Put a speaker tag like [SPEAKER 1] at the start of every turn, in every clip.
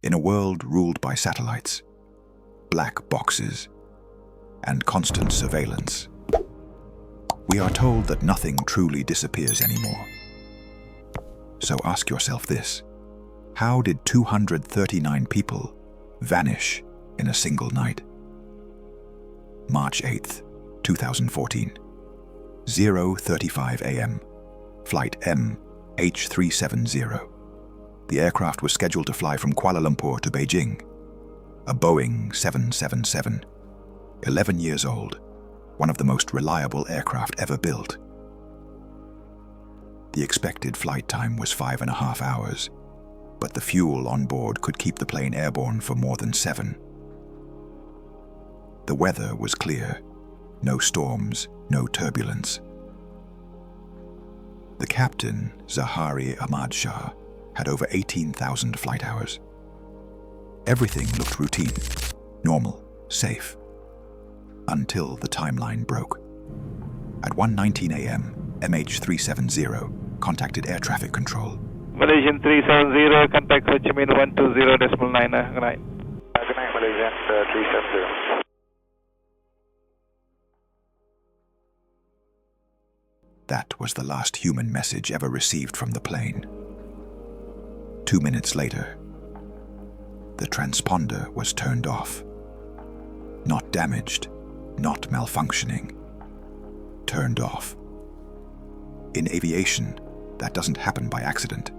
[SPEAKER 1] In a world ruled by satellites, black boxes, and constant surveillance, we are told that nothing truly disappears anymore. So ask yourself this: how did 239 people vanish in a single night? March 8th, 2014, 0:35 a.m., Flight MH370. The aircraft was scheduled to fly from Kuala Lumpur to Beijing. A Boeing 777, 11 years old, one of the most reliable aircraft ever built. The expected flight time was 5.5 hours, but the fuel on board could keep the plane airborne for more than 7. The weather was clear, no storms, no turbulence. The captain, Zahari Ahmad Shah, had over 18,000 flight hours. Everything looked routine, normal, safe, until the timeline broke. At 1:19 a.m., MH370 contacted air traffic control.
[SPEAKER 2] Malaysian 370, contact Ho Chi Minh 120.9. Good night.
[SPEAKER 3] Good night, Malaysian 370.
[SPEAKER 1] That was the last human message ever received from the plane. 2 minutes later, the transponder was turned off. Not damaged, not malfunctioning. Turned off. In aviation, that doesn't happen by accident.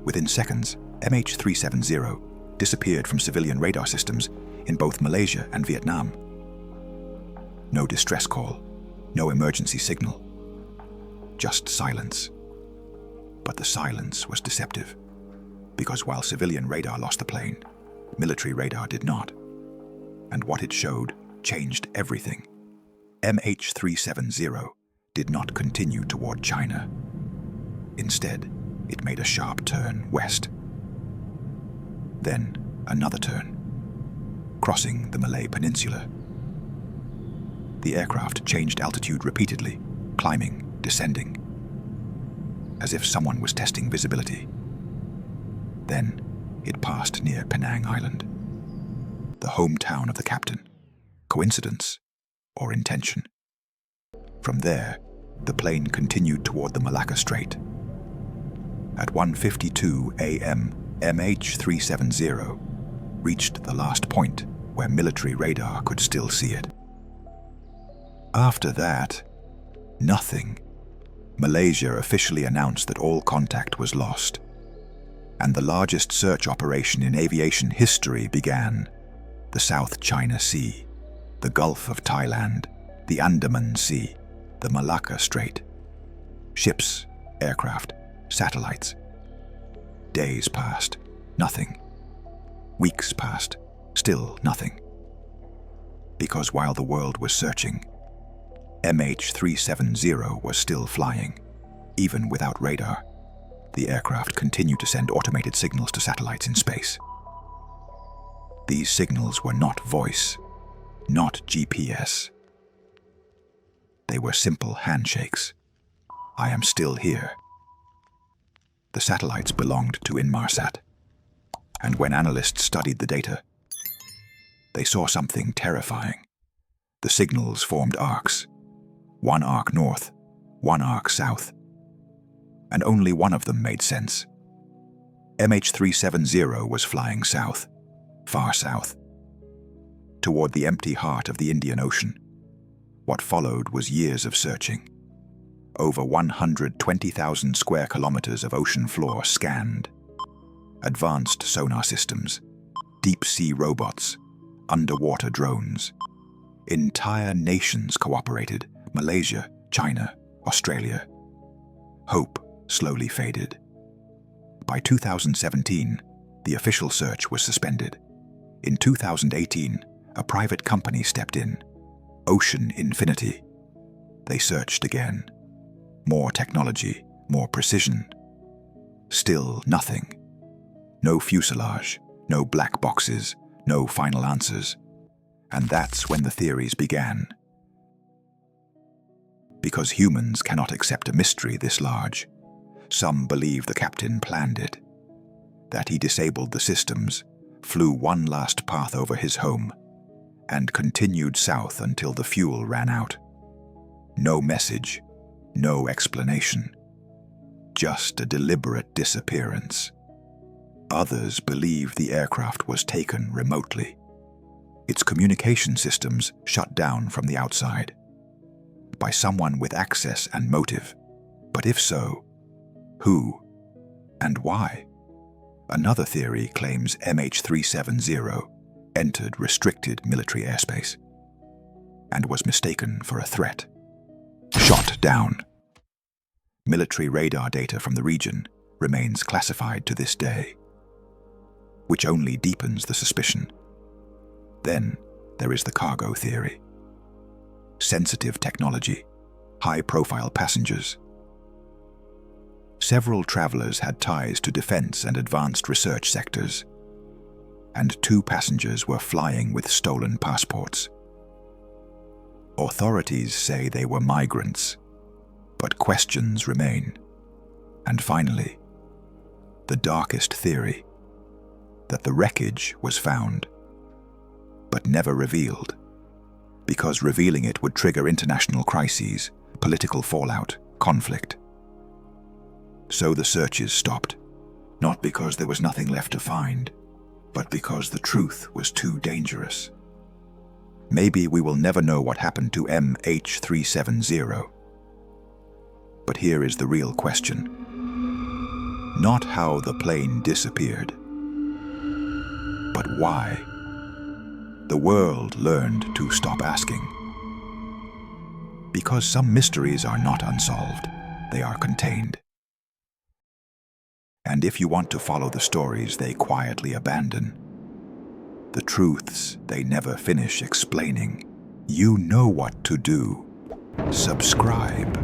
[SPEAKER 1] Within seconds, MH370 disappeared from civilian radar systems in both Malaysia and Vietnam. No distress call, no emergency signal. Just silence. But the silence was deceptive, because while civilian radar lost the plane, military radar did not. And what it showed changed everything. MH370 did not continue toward China. Instead, it made a sharp turn west. Then another turn, crossing the Malay Peninsula. The aircraft changed altitude repeatedly, climbing, descending, as if someone was testing visibility. Then it passed near Penang Island, the hometown of the captain. Coincidence or intention? From there, the plane continued toward the Malacca Strait. At 1:52 a.m., MH370 reached the last point where military radar could still see it. After that, nothing. Malaysia officially announced that all contact was lost, and the largest search operation in aviation history began. The South China Sea, the Gulf of Thailand, the Andaman Sea, the Malacca Strait. Ships, aircraft, satellites. Days passed, nothing. Weeks passed, still nothing. Because while the world was searching, MH370 was still flying, even without radar. The aircraft continued to send automated signals to satellites in space. These signals were not voice, not GPS. They were simple handshakes. I am still here. The satellites belonged to Inmarsat, and when analysts studied the data, they saw something terrifying. The signals formed arcs. One arc north, one arc south. And only one of them made sense. MH370 was flying south, far south, toward the empty heart of the Indian Ocean. What followed was years of searching. Over 120,000 square kilometers of ocean floor scanned. Advanced sonar systems, deep-sea robots, underwater drones. Entire nations cooperated. Malaysia, China, Australia. Hope slowly faded. By 2017, the official search was suspended. In 2018, a private company stepped in, Ocean Infinity. They searched again. More technology, more precision. Still nothing. No fuselage, no black boxes, no final answers. And that's when the theories began. Because humans cannot accept a mystery this large, some believe the captain planned it, that he disabled the systems, flew one last path over his home and continued south until the fuel ran out. No message, no explanation, just a deliberate disappearance. Others believe the aircraft was taken remotely. Its communication systems shut down from the outside by someone with access and motive. But if so, who and why? Another theory claims MH370 entered restricted military airspace and was mistaken for a threat. Shot down. Military radar data from the region remains classified to this day, which only deepens the suspicion. Then there is the cargo theory. Sensitive technology, high-profile passengers. Several travelers had ties to defense and advanced research sectors, and 2 passengers were flying with stolen passports. Authorities say they were migrants, but questions remain. And finally, the darkest theory, that the wreckage was found, but never revealed, because revealing it would trigger international crises, political fallout, conflict. So the searches stopped, not because there was nothing left to find, but because the truth was too dangerous. Maybe we will never know what happened to MH370. But here is the real question. Not how the plane disappeared, but why. The world learned to stop asking. Because some mysteries are not unsolved, they are contained. And if you want to follow the stories they quietly abandon, the truths they never finish explaining, you know what to do. Subscribe,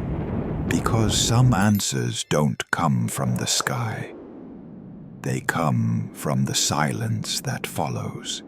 [SPEAKER 1] because some answers don't come from the sky. They come from the silence that follows.